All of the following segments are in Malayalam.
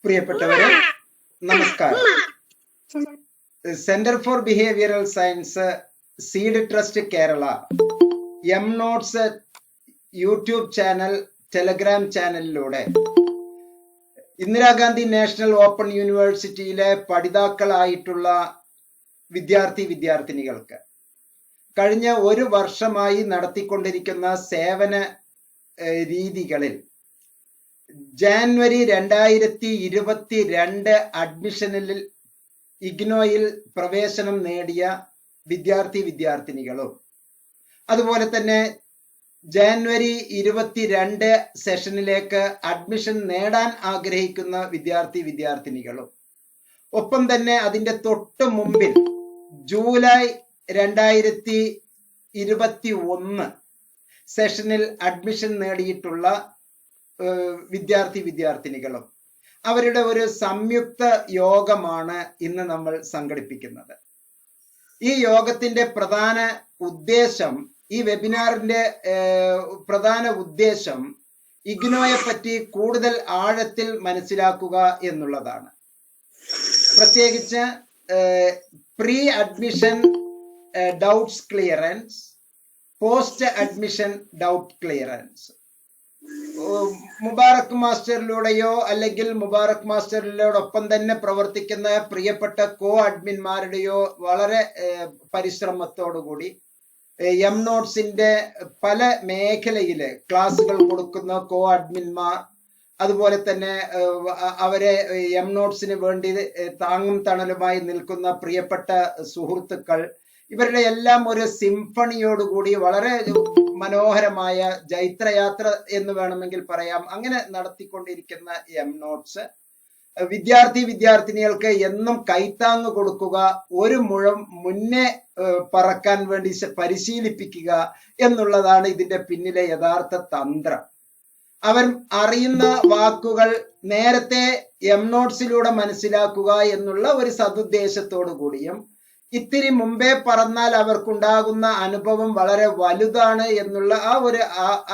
പ്രിയപ്പെട്ടവരെ, നമസ്കാരം. Centre for behavioural science, seed trust Kerala, M notes YouTube channel, Telegram ചാനലിലൂടെ ഇന്ദിരാഗാന്ധി നാഷണൽ ഓപ്പൺ യൂണിവേഴ്സിറ്റിയിലെ പഠിതാക്കളായിട്ടുള്ള വിദ്യാർത്ഥിനികൾക്ക് കഴിഞ്ഞ ഒരു വർഷമായി നടത്തിക്കൊണ്ടിരിക്കുന്ന സേവന രീതികളിൽ ജാനുവരി 2022 അഡ്മിഷനിൽ ഇഗ്നോയിൽ പ്രവേശനം നേടിയ വിദ്യാർത്ഥിനികളും അതുപോലെ തന്നെ ജാനുവരി 22 സെഷനിലേക്ക് അഡ്മിഷൻ നേടാൻ ആഗ്രഹിക്കുന്ന വിദ്യാർത്ഥിനികളും ഒപ്പം തന്നെ അതിന്റെ തൊട്ട് മുമ്പിൽ ജൂലൈ 2021 സെഷനിൽ അഡ്മിഷൻ നേടിയിട്ടുള്ള വിദ്യാർത്ഥിനികളും അവരുടെ ഒരു സംയുക്ത യോഗമാണ് ഇന്ന് നമ്മൾ സംഘടിപ്പിക്കുന്നത്. ഈ യോഗത്തിന്റെ പ്രധാന ഉദ്ദേശം, ഈ വെബിനാറിന്റെ പ്രധാന ഉദ്ദേശം ഇഗ്നോയെ പറ്റി കൂടുതൽ ആഴത്തിൽ മനസ്സിലാക്കുക എന്നുള്ളതാണ്. പ്രത്യേകിച്ച് pre admission doubts clearance, post admission doubt clearance. Mubarak മാസ്റ്ററിലൂടെയോ അല്ലെങ്കിൽ മുബാറക് മാസ്റ്ററിനോടൊപ്പം തന്നെ പ്രവർത്തിക്കുന്ന പ്രിയപ്പെട്ട കോ അഡ്മിന്മാരുടെയോ വളരെ പരിശ്രമത്തോടുകൂടി എം നോട്ട്സിന്റെ പല മേഖലയില് ക്ലാസുകൾ കൊടുക്കുന്ന കോ അഡ്മിന്മാർ, അതുപോലെ തന്നെ അവരെ എം നോട്ട്സിന് വേണ്ടി താങ്ങും തണലുമായി നിൽക്കുന്ന പ്രിയപ്പെട്ട സുഹൃത്തുക്കൾ, ഇവരുടെ എല്ലാം ഒരു സിംഫണിയോടുകൂടി വളരെ മനോഹരമായ ജൈത്രയാത്ര എന്ന് വേണമെങ്കിൽ പറയാം, അങ്ങനെ നടത്തിക്കൊണ്ടിരിക്കുന്ന എം നോട്ട്സ് വിദ്യാർത്ഥിനികൾക്ക് എന്നും കൈത്താങ്ങ് കൊടുക്കുക, ഒരു മുഴം മുന്നേ പറക്കാൻ വേണ്ടി പരിശീലിപ്പിക്കുക എന്നുള്ളതാണ് ഇതിന്റെ പിന്നിലെ യഥാർത്ഥ തന്ത്രം. അവൻ അറിയുന്ന വാക്കുകൾ നേരത്തെ എം നോട്ട്സിലൂടെ മനസ്സിലാക്കുക എന്നുള്ള ഒരു സതുദ്ദേശത്തോടു കൂടിയും ഇത്തിരി മുമ്പേ പറഞ്ഞാൽ അവർക്കുണ്ടാകുന്ന അനുഭവം വളരെ വലുതാണ് എന്നുള്ള ആ ഒരു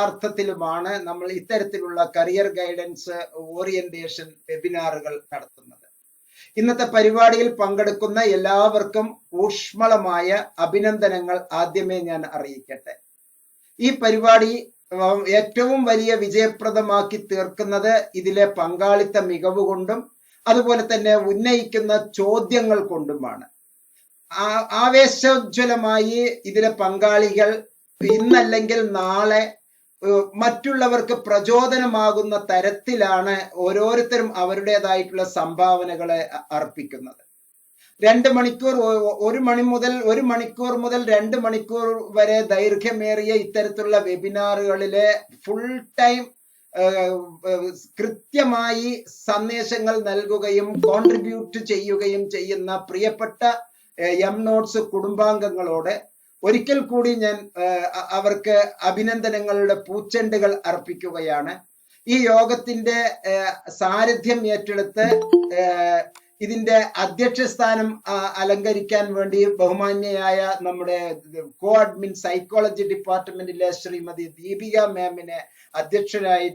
അർത്ഥത്തിലുമാണ് നമ്മൾ ഇത്തരത്തിലുള്ള കരിയർ ഗൈഡൻസ് ഓറിയന്റേഷൻ വെബിനാറുകൾ നടത്തുന്നത്. ഇന്നത്തെ പരിപാടിയിൽ പങ്കെടുക്കുന്ന എല്ലാവർക്കും ഊഷ്മളമായ അഭിനന്ദനങ്ങൾ ആദ്യമേ ഞാൻ അറിയിക്കട്ടെ. ഈ പരിപാടി ഏറ്റവും വലിയ വിജയപ്രദമാക്കി തീർക്കുന്നത് ഇതിലെ പങ്കാളിത്ത മികവ് കൊണ്ടും അതുപോലെ തന്നെ ഉന്നയിക്കുന്ന ചോദ്യങ്ങൾ കൊണ്ടുമാണ്. ആവേശോജ്വലമായി ഇതിലെ പങ്കാളികൾ ഇന്നല്ലെങ്കിൽ നാളെ മറ്റുള്ളവർക്ക് പ്രചോദനമാകുന്ന തരത്തിലാണ് ഓരോരുത്തരും അവരുടേതായിട്ടുള്ള സംഭാവനകളെ അർപ്പിക്കുന്നത്. 2 മണിക്കൂർ, 1 മണിക്കൂർ മുതൽ 2 മണിക്കൂർ വരെ ദൈർഘ്യമേറിയ ഇത്തരത്തിലുള്ള വെബിനാറുകളിലെ ഫുൾ ടൈം കൃത്യമായി സന്ദേശങ്ങൾ നൽകുകയും കോൺട്രിബ്യൂട്ട് ചെയ്യുകയും ചെയ്യുന്ന പ്രിയപ്പെട്ട എം നോട്ട്സ് കുടുംബാംഗങ്ങളോട് ഒരിക്കൽ കൂടി ഞാൻ അവർക്ക് അഭിനന്ദനങ്ങളുടെ പൂച്ചെണ്ടുകൾ അർപ്പിക്കുകയാണ്. ഈ യോഗത്തിന്റെ സാരഥ്യം ഏറ്റെടുത്ത് ഇതിന്റെ അധ്യക്ഷ സ്ഥാനം അലങ്കരിക്കാൻ വേണ്ടി ബഹുമാന്യയായ നമ്മുടെ കോ അഡ്മിൻ സൈക്കോളജി ഡിപ്പാർട്ട്മെന്റിലെ ശ്രീമതി ദീപിക മാമിനെ അധ്യക്ഷരായി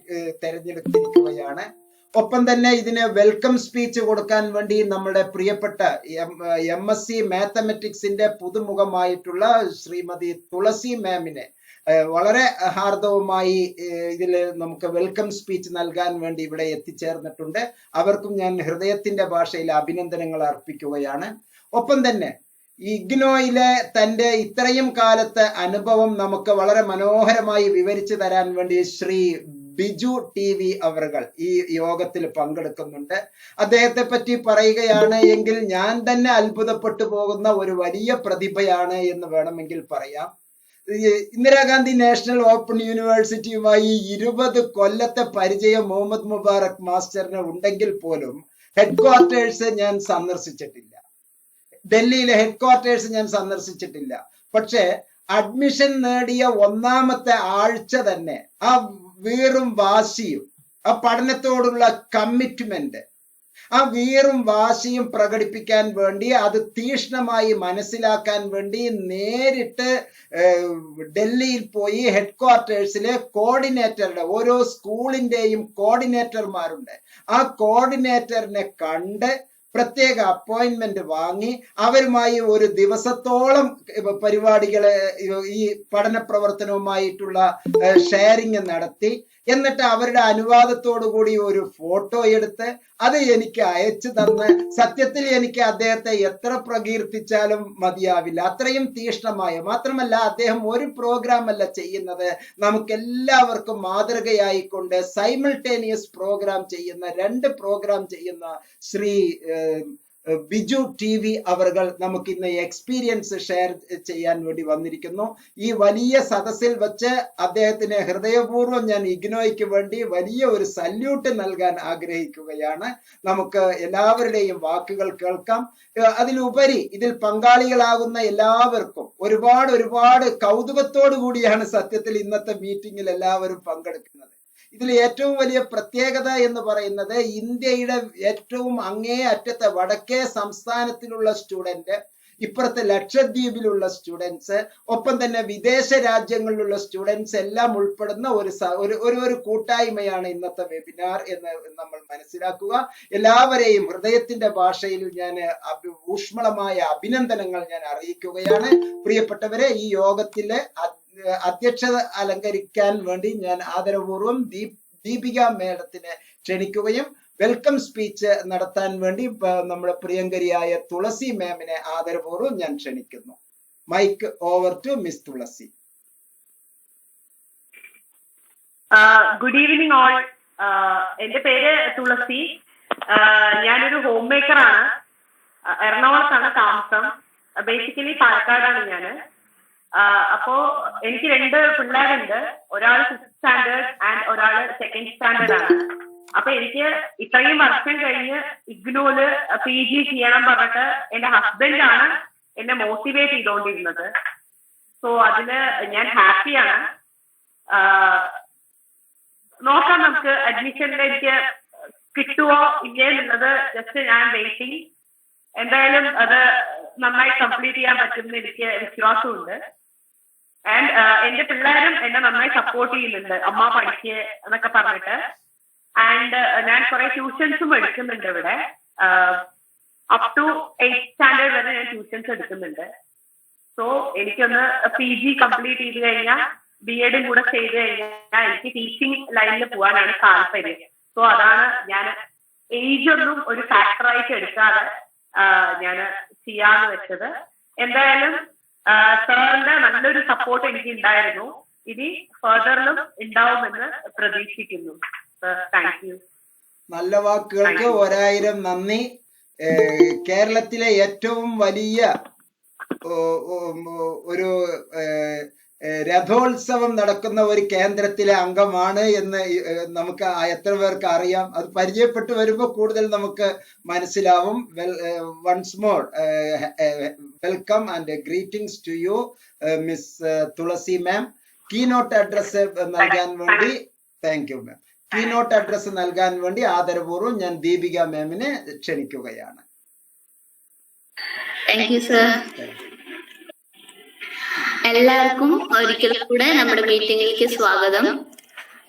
തെരഞ്ഞെടുത്തിരിക്കുകയാണ്. ഒപ്പം തന്നെ ഇതിന് വെൽക്കം സ്പീച്ച് കൊടുക്കാൻ വേണ്ടി നമ്മുടെ പ്രിയപ്പെട്ട MSc മാത്തമെറ്റിക്സിന്റെ പുതുമുഖമായിട്ടുള്ള ശ്രീമതി തുളസി മാമിനെ വളരെ ഹാർദവുമായി ഇതിൽ നമുക്ക് വെൽക്കം സ്പീച്ച് നൽകാൻ വേണ്ടി ഇവിടെ എത്തിച്ചേർന്നിട്ടുണ്ട്. അവർക്കും ഞാൻ ഹൃദയത്തിന്റെ ഭാഷയിൽ അഭിനന്ദനങ്ങൾ അർപ്പിക്കുകയാണ്. ഒപ്പം തന്നെ ഇഗ്നോയിലെ തന്റെ ഇത്രയും കാലത്തെ അനുഭവം നമുക്ക് വളരെ മനോഹരമായി വിവരിച്ചു തരാൻ വേണ്ടി ശ്രീ ബിജു TV അവർകൾ ഈ യോഗത്തിൽ പങ്കെടുക്കുന്നുണ്ട്. അദ്ദേഹത്തെ പറ്റി പറയുകയാണ് എങ്കിൽ ഞാൻ തന്നെ അത്ഭുതപ്പെട്ടു പോകുന്ന ഒരു വലിയ പ്രതിഭയാണ് എന്ന് വേണമെങ്കിൽ പറയാം. ഇന്ദിരാഗാന്ധി നാഷണൽ ഓപ്പൺ യൂണിവേഴ്സിറ്റിയുമായി 20 കൊല്ലത്തെ പരിചയം മുഹമ്മദ് മുബാറക് മാസ്റ്ററിന് ഉണ്ടെങ്കിൽ പോലും ഹെഡ് ക്വാർട്ടേഴ്സ് ഞാൻ സന്ദർശിച്ചിട്ടില്ല. ഡൽഹിയിലെ ഹെഡ് ക്വാർട്ടേഴ്സ് ഞാൻ സന്ദർശിച്ചിട്ടില്ല. പക്ഷെ അഡ്മിഷൻ നേടിയ 1ാമത്തെ ആഴ്ച തന്നെ ആ വീറും വാശിയും ആ പഠനത്തോടുള്ള കമ്മിറ്റ്മെന്റ്, ആ വീറും വാശിയും പ്രകടിപ്പിക്കാൻ വേണ്ടി, അത് തീക്ഷ്ണമായി മനസ്സിലാക്കാൻ വേണ്ടി നേരിട്ട് ഡൽഹിയിൽ പോയി ഹെഡ് ക്വാർട്ടേഴ്സിലെ കോർഡിനേറ്ററുടെ, ഓരോ സ്കൂളിന്റെയും കോർഡിനേറ്റർമാരുണ്ട്, ആ കോർഡിനേറ്ററിനെ കണ്ട് പ്രത്യേക അപ്പോയിന്റ്മെന്റ് വാങ്ങി അവരുമായി ഒരു ദിവസത്തോളം പരിപാടികള്, ഈ പഠന പ്രവർത്തനവുമായിട്ടുള്ള ഷെയറിങ് നടത്തി, എന്നിട്ട് അവരുടെ അനുവാദത്തോടു കൂടി ഒരു ഫോട്ടോ എടുത്ത് അത് എനിക്ക് അയച്ചു തന്ന്, സത്യത്തിൽ എനിക്ക് അദ്ദേഹത്തെ എത്ര പ്രകീർത്തിച്ചാലും മതിയാവില്ല, അത്രയും തീക്ഷ്ണമായ. മാത്രമല്ല അദ്ദേഹം ഒരു പ്രോഗ്രാം അല്ല ചെയ്യുന്നത്, നമുക്കെല്ലാവർക്കും മാതൃകയായിക്കൊണ്ട് സൈമിൾട്ടേനിയസ് പ്രോഗ്രാം ചെയ്യുന്ന, 2 പ്രോഗ്രാം ചെയ്യുന്ന ശ്രീ ബിജു TV അവർകൾ നമുക്ക് ഇന്ന് എക്സ്പീരിയൻസ് ഷെയർ ചെയ്യാൻ വേണ്ടി വന്നിരിക്കുന്നു. ഈ വലിയ സദസ്സിൽ വെച്ച് അദ്ദേഹത്തിന് ഹൃദയപൂർവ്വം ഞാൻ ഇഗ്നോയ്ക്ക് വേണ്ടി വലിയ ഒരു സല്യൂട്ട് നൽകാൻ ആഗ്രഹിക്കുകയാണ്. നമുക്ക് എല്ലാവരുടെയും വാക്കുകൾ കേൾക്കാം. അതിലുപരി ഇതിൽ പങ്കാളികളാകുന്ന എല്ലാവർക്കും ഒരുപാട് കൗതുകത്തോടു കൂടിയാണ് സത്യത്തിൽ ഇന്നത്തെ മീറ്റിംഗിൽ എല്ലാവരും പങ്കെടുക്കുന്നത്. ഇതിൽ ഏറ്റവും വലിയ പ്രത്യേകത എന്ന് പറയുന്നത്, ഇന്ത്യയുടെ ഏറ്റവും അങ്ങേ അറ്റത്തെ വടക്കേ സംസ്ഥാനത്തിലുള്ള സ്റ്റുഡന്റ്, ഇപ്പുറത്തെ ലക്ഷദ്വീപിലുള്ള സ്റ്റുഡൻസ്, ഒപ്പം തന്നെ വിദേശ രാജ്യങ്ങളിലുള്ള സ്റ്റുഡൻസ് എല്ലാം ഉൾപ്പെടുന്ന ഒരു കൂട്ടായ്മയാണ് ഇന്നത്തെ വെബിനാർ എന്ന് നമ്മൾ മനസ്സിലാക്കുക. എല്ലാവരെയും ഹൃദയത്തിന്റെ ഭാഷയിൽ ഞാൻ ഊഷ്മളമായ അഭിനന്ദനങ്ങൾ ഞാൻ അറിയിക്കുകയാണ്. പ്രിയപ്പെട്ടവരെ, ഈ യോഗത്തിലെ അധ്യക്ഷത അലങ്കരിക്കാൻ വേണ്ടി ഞാൻ ആദരപൂർവ്വം ദീപിക മേഡത്തിനെ ക്ഷണിക്കുകയും വെൽക്കം സ്പീച്ച് നടത്താൻ വേണ്ടി നമ്മുടെ പ്രിയങ്കരിയായ തുളസി മാമിനെ ആദരപൂർവ്വം ഞാൻ ക്ഷണിക്കുന്നു. Mic over to miss Tulasi. Good evening all. എന്റെ പേര് തുളസി. ഞാനൊരു ഹോം മേക്കറാണ്. എറണാകുളത്താണ് താമസം. ബേസിക്കലി പാലക്കാടാണ് ഞാന്. അപ്പോ എനിക്ക് 2 പിള്ളേരുണ്ട്. ഒരാൾ 6th സ്റ്റാൻഡേർഡ് ആൻഡ് ഒരാള് 2nd സ്റ്റാൻഡേർഡ് ആണ്. അപ്പൊ എനിക്ക് ഇത്രയും വർഷം കഴിഞ്ഞ് ഇഗ്നോയില് PG ചെയ്യണം പറഞ്ഞിട്ട് എന്റെ ഹസ്ബൻഡാണ് എന്നെ മോട്ടിവേറ്റ് ചെയ്തുകൊണ്ടിരുന്നത്. സോ അതില് ഞാൻ ഹാപ്പിയാണ്. നോക്കാം നമുക്ക് അഡ്മിഷനിൽ എനിക്ക് കിട്ടുമോ ഇല്ലേ എന്നുള്ളത്. ജസ്റ്റ് ഞാൻ വെയിറ്റിംഗ്. എന്തായാലും അത് നന്നായി കംപ്ലീറ്റ് ചെയ്യാൻ പറ്റുമെന്ന് എനിക്ക് വിശ്വാസമുണ്ട്. ആൻഡ് എന്റെ പിള്ളേരും എന്നെ നന്നായി സപ്പോർട്ട് ചെയ്യുന്നുണ്ട്, അമ്മ പഠിക്കുക എന്നൊക്കെ പറഞ്ഞിട്ട്. ആൻഡ് ഞാൻ കുറെ ട്യൂഷൻസും എടുക്കുന്നുണ്ട് ഇവിടെ. അപ് ടു 8th സ്റ്റാൻഡേർഡ് വരെ ഞാൻ ട്യൂഷൻസ് എടുക്കുന്നുണ്ട്. സോ എനിക്കൊന്ന് PG കംപ്ലീറ്റ് ചെയ്ത് കഴിഞ്ഞാൽ BEd കൂടെ ചെയ്ത് കഴിഞ്ഞാൽ എനിക്ക് ടീച്ചിങ് ലൈനിൽ പോകാനാണ് താല്പര്യം. സോ അതാണ് ഞാൻ ഏജ് ഒന്നും ഒരു ഫാക്ടറായിട്ട് എടുക്കാതെ ഞാൻ ചെയ്യാന്ന് വെച്ചത്. എന്തായാലും സാറിന്റെ നല്ലൊരു സപ്പോർട്ട് എനിക്ക് ഉണ്ടായിരുന്നു. ഇനി ഫർദറിലും ഉണ്ടാവുമെന്ന് പ്രതീക്ഷിക്കുന്നു. Thank you. നല്ല വാക്കുകൾക്ക് 1000 നന്ദി. കേരളത്തിലെ ഏറ്റവും വലിയ ഒരു രഥോത്സവം നടക്കുന്ന ഒരു കേന്ദ്രത്തിലെ അംഗമാണ് എന്ന് നമുക്ക് എത്ര പേർക്ക് അറിയാം. അത് പരിചയപ്പെട്ടു വരുമ്പോൾ കൂടുതൽ നമുക്ക് മനസ്സിലാവും. Once more welcome and greetings to you miss Tulasi ma'am. Keynote address നൽകാൻ വേണ്ടി thank you ma'am. Keynote address നൽകാൻ വേണ്ടി ആദരപൂർവ്വം ഞാൻ ദീപിക മാമിനെ ക്ഷണിക്കുകയാണ്. Thank you sir. എല്ലാവർക്കും ഒരിക്കൽ കൂടെ നമ്മുടെ മീറ്റിംഗിലേക്ക് സ്വാഗതം.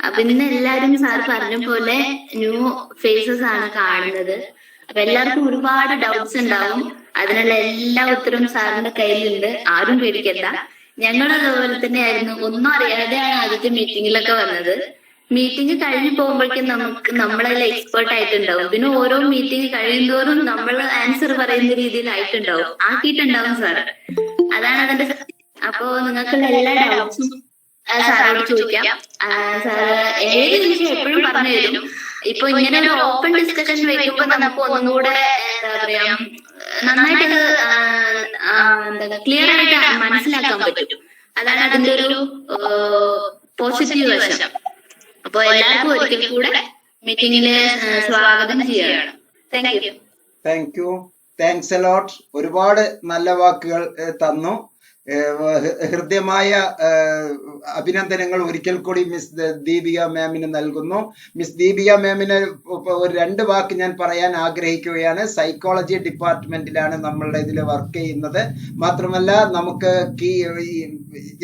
അപ്പൊ ഇന്ന് എല്ലാരും സാർ പറഞ്ഞ പോലെ ന്യൂ ഫേസസ് ആണ് കാണുന്നത്. അപ്പൊ എല്ലാവർക്കും ഒരുപാട് ഡൗട്ട്സ് ഉണ്ടാവും. അതിനുള്ള എല്ലാ ഉത്തരവും സാറിന്റെ കയ്യിലുണ്ട്, ആരും പേടിക്കണ്ട. ഞങ്ങൾ അതുപോലെ തന്നെയായിരുന്നു, ഒന്നും അറിയാതെയാണ് ആദ്യത്തെ മീറ്റിംഗിലൊക്കെ വന്നത്. മീറ്റിംഗ് കഴിഞ്ഞു പോകുമ്പോഴേക്കും നമ്മളെല്ലാം എക്സ്പേർട്ട് ആയിട്ടുണ്ടാവും. പിന്നെ ഓരോ മീറ്റിംഗ് കഴിയുന്തോറും നമ്മൾ ആൻസർ പറയുന്ന രീതിയിലായിട്ടുണ്ടാവും, ആക്കിയിട്ടുണ്ടാവും സാർ. അതാണ് അതിന്റെ. അപ്പോ നിങ്ങൾക്കുള്ള എല്ലാ ഡൗട്ട്സും സാറോട് ചോദിക്കാം. സാറ് ഏത് വിഷയം എപ്പോഴും പറഞ്ഞു തരും. ഇപ്പൊ ഇങ്ങനെ ഒരു ഓപ്പൺ ഡിസ്കഷൻ വെക്കുമ്പോ നമുക്ക് ഒന്നുകൂടെ എന്താ പറയാ, നന്നായിട്ട് ക്ലിയർ ആയിട്ട് മനസ്സിലാക്കാൻ പറ്റും. അതാണ് അതിന്റെ ഒരു പോസിറ്റീവ് വശം. അപ്പൊ എല്ലാവർക്കും ഒരിക്കൽ കൂടെ മീറ്റിംഗില് സ്വാഗതം ചെയ്യണം. Thank you. Thank you. Thanks a lot. ഒരുപാട് നല്ല വാക്കുകൾ തന്നു. ഹൃദ്യമായ അഭിനന്ദനങ്ങൾ ഒരിക്കൽ കൂടി മിസ് ദീപിക മാമിന് നൽകുന്നു. മിസ് ദീപിക മാമിന് ഒരു 2 വാക്ക് ഞാൻ പറയാൻ ആഗ്രഹിക്കുകയാണ്. സൈക്കോളജി ഡിപ്പാർട്ട്മെന്റിലാണ് നമ്മളുടെ ഇതിൽ വർക്ക് ചെയ്യുന്നത്. മാത്രമല്ല നമുക്ക്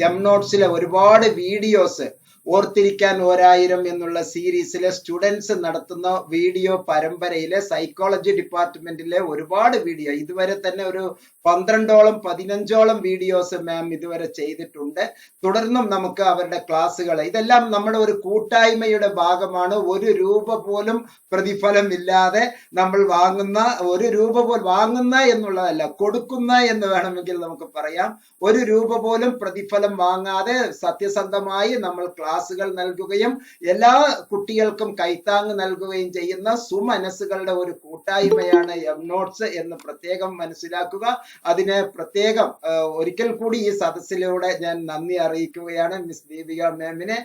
എം നോട്ട്സിലെ ഒരുപാട് വീഡിയോസ്, ഓർത്തിരിക്കാൻ 1000 എന്നുള്ള സീരീസിലെ സ്റ്റുഡൻസ് നടത്തുന്ന വീഡിയോ പരമ്പരയിലെ സൈക്കോളജി ഡിപ്പാർട്ട്മെന്റിലെ ഒരുപാട് വീഡിയോ, ഇതുവരെ തന്നെ ഒരു 12ഓളം 15ഓളം വീഡിയോസ് മാം ഇതുവരെ ചെയ്തിട്ടുണ്ട്. തുടർന്നും നമുക്ക് അവരുടെ ക്ലാസ്സുകൾ, ഇതെല്ലാം നമ്മുടെ ഒരു കൂട്ടായ്മയുടെ ഭാഗമാണ്. 1 രൂപ പോലും പ്രതിഫലം ഇല്ലാതെ നമ്മൾ വാങ്ങുന്ന, 1 രൂപ പോലും വാങ്ങുന്ന എന്നുള്ളതല്ല, കൊടുക്കുന്ന എന്ന് വേണമെങ്കിൽ നമുക്ക് പറയാം. 1 രൂപ പോലും പ്രതിഫലം വാങ്ങാതെ സത്യസന്ധമായി നമ്മൾ ക്ലാസ്സുകൾ നൽകുകയും എല്ലാ കുട്ടികൾക്കും കൈത്താങ് നൽകുകയും ചെയ്യുന്ന സുമനസ്സുകളുടെ ഒരു കൂട്ടായ്മയാണ് എം നോട്ട്സ് എന്ന് പ്രത്യേകം മനസ്സിലാക്കുക. അതിന് പ്രത്യേകം ഒരിക്കൽ കൂടി ഈ സദസ്സിലൂടെ ഞാൻ നന്ദി അറിയിക്കുകയാണ് മിസ് ദീപിക മാമിനെ.